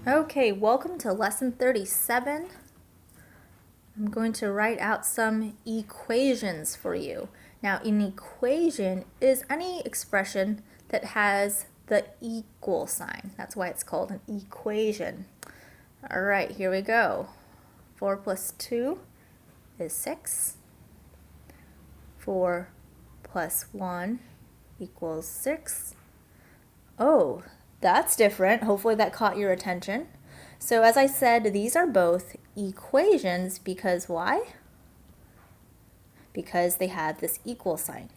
Okay, welcome to lesson 37. I'm going to write out some equations for you. Now, an equation is any expression that has the equal sign. That's why it's called an equation. All right, here we go. 4 plus 2 is 6. 4 plus 1 equals 6. Oh, that's different. Hopefully that caught your attention. So as I said, these are both equations because why? Because they have this equal sign.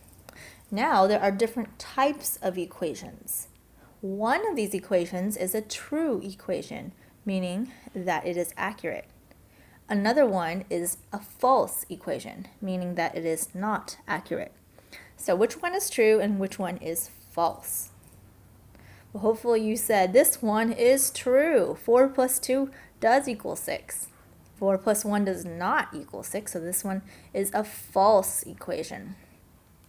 Now there are different types of equations. One of these equations is a true equation, meaning that it is accurate. Another one is a false equation, meaning that it is not accurate. So which one is true and which one is false? Well, hopefully you said this one is true. 4 plus 2 does equal 6. 4 plus 1 does not equal 6, so this one is a false equation.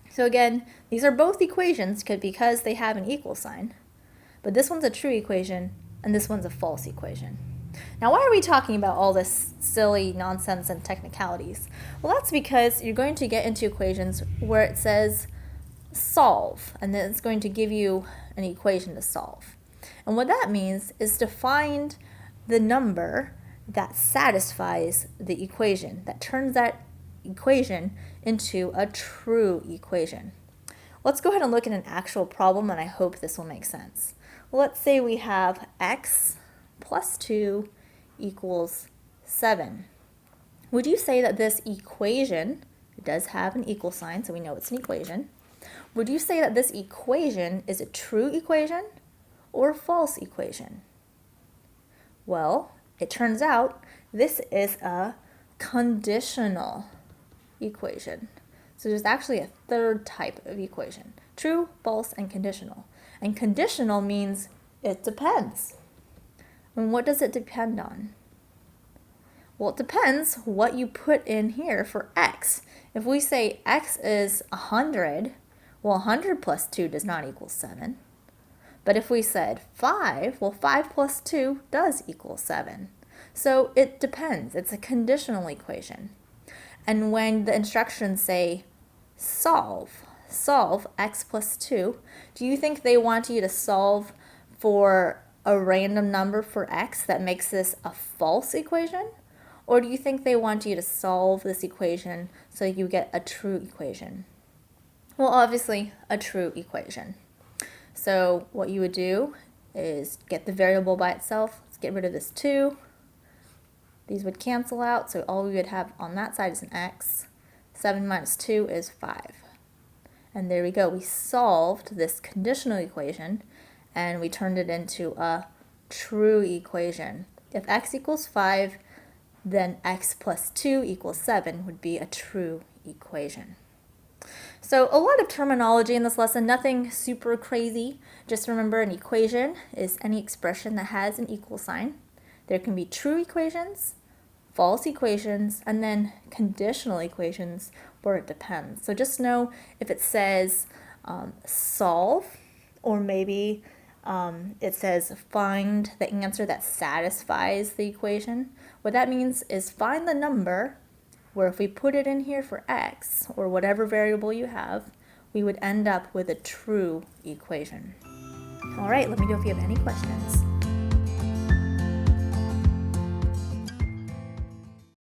So again, these are both equations because they have an equal sign. But this one's a true equation, and this one's a false equation. Now, why are we talking about all this silly nonsense and technicalities? Well, that's because you're going to get into equations where it says solve, and then it's going to give you an equation to solve. And what that means is to find the number that satisfies the equation, that turns that equation into a true equation. Let's go ahead and look at an actual problem, and I hope this will make sense. Well, let's say we have x plus 2 equals 7. Would you say that this equation, it does have an equal sign, so we know it's an equation, would you say that this equation is a true equation or a false equation? Well, it turns out this is a conditional equation. So there's actually a third type of equation: true, false, and conditional. And conditional means it depends. And what does it depend on? Well, it depends what you put in here for x. If we say x is 100, well, 100 plus 2 does not equal 7. But if we said 5, well, 5 plus 2 does equal 7. So it depends. It's a conditional equation. And when the instructions say solve x plus 2, do you think they want you to solve for a random number for x that makes this a false equation? Or do you think they want you to solve this equation so you get a true equation? Well, obviously, a true equation. So what you would do is get the variable by itself. Let's get rid of this 2. These would cancel out, so all we would have on that side is an x. 7 minus 2 is 5. And there we go. We solved this conditional equation, and we turned it into a true equation. If x equals 5, then x plus 2 equals 7 would be a true equation. So a lot of terminology in this lesson, nothing super crazy. Just remember, an equation is any expression that has an equal sign. There can be true equations, false equations, and then conditional equations where it depends. So just know if it says solve, or maybe it says find the answer that satisfies the equation. What that means is find the number where if we put it in here for x, or whatever variable you have, we would end up with a true equation. All right, let me know if you have any questions.